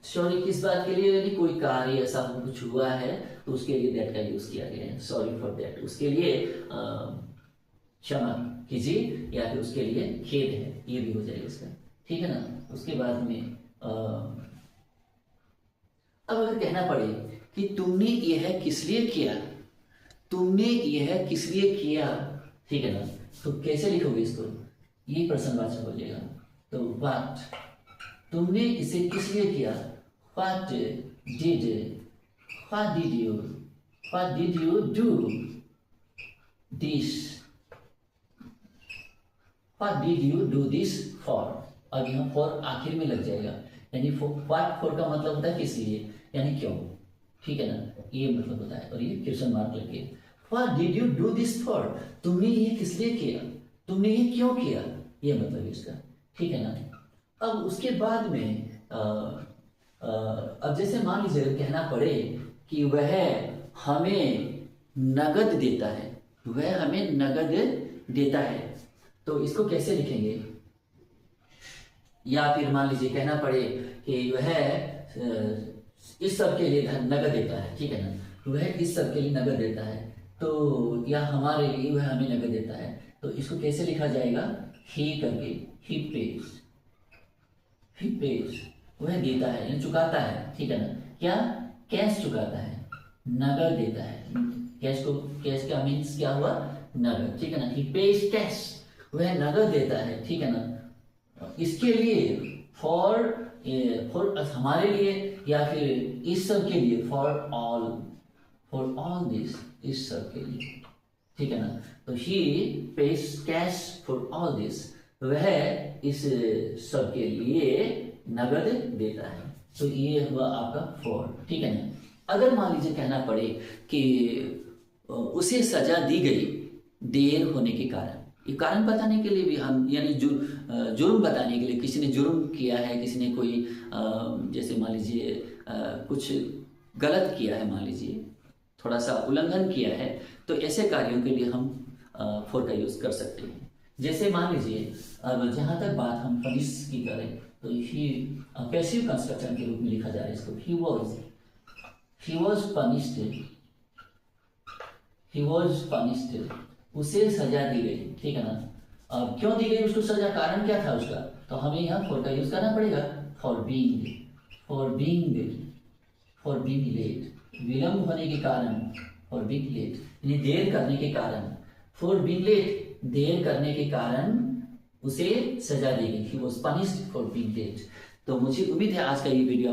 Sorry किस बात के लिए, यदि कोई कार्य ऐसा कुछ हुआ है तो उसके लिए दैट का यूज किया गया है, सॉरी फॉर दैट, उसके लिए क्षमा कीजिए या फिर उसके लिए खेद है, ये भी हो जाएगा इसका, ठीक है ना। उसके बाद में अब अगर कहना पड़े कि तुमने यह किस लिए किया, तुमने यह किस लिए किया, ठीक है ना, तो कैसे लिखोगे इसको, ये प्रश्नवाचक हो जाएगा। तो व्हाट, तुमने इसे किस लिए किया, what did you do this, what did you do this for. अब यहाँ फॉर आखिर में लग जाएगा, यानी व्हाट फॉर का मतलब होता है किस लिए, यानी क्यों, ठीक है ना, ये मतलब होता है। और ये क्वेश्चन मार्क लगे, what did you do this for, तुमने ये किस लिए किया, तुमने ये क्यों किया, ये मतलब है इसका, ठीक है ना। अब उसके बाद में अब जैसे मान लीजिए कहना पड़े कि वह हमें नगद देता है, वह हमें नगद देता है, तो इसको कैसे लिखेंगे। या फिर मान लीजिए कहना पड़े कि वह इस सब के लिए नगद देता है, ठीक है ना, वह इस सब के लिए नगद देता है, तो या हमारे लिए वह हमें नगद देता है, तो इसको कैसे लिखा जाएगा, ही करके, ही पेज, वह देता है यानी चुकाता है, ठीक है ना, क्या कैश चुकाता है, नगद देता है, कैश का मीन्स क्या हुआ, नगद, ठीक है ना, ही पेज कैश, वह नगद देता है, ठीक है ना, इसके लिए फॉर हमारे लिए या फिर इस सब के लिए, फॉर ऑल दिस, इस सब के लिए, ठीक है ना, तो ही page cash for all this, वह इस सब के लिए नगद देता है, तो ये हुआ आपका फॉर, ठीक है ना। अगर मान लीजिए कहना पड़े कि उसे सजा दी गई देर होने के कारण, ये कारण बताने के लिए भी हम, यानी जुर्म बताने के लिए, किसी ने जुर्म किया है, किसी ने कोई जैसे मान लीजिए कुछ गलत किया है, मान लीजिए थोड़ा सा उल्लंघन किया है, तो ऐसे कार्यों के लिए हम फॉर का यूज कर सकते हैं। जैसे मान लीजिए अब जहाँ तक बात हम पनिश की करें, तो ही पैसिव कंस्ट्रक्शन के रूप में लिखा जा रहा है इसको, ही वॉज पनिश्ड, उसे सजा दी गई, ठीक है ना। अब क्यों दी गई उसको सजा, कारण क्या था उसका, तो हमें यहाँ फॉर का यूज करना पड़ेगा, फॉर बीइंग लेट, विलंब होने के कारण, फॉर बीइंग लेट यानी देर करने के कारण, फॉर बीइंग लेट देर करने के कारण उसे सजा दी गई, he was punished for being late. तो मुझे उम्मीद है आज का ये वीडियो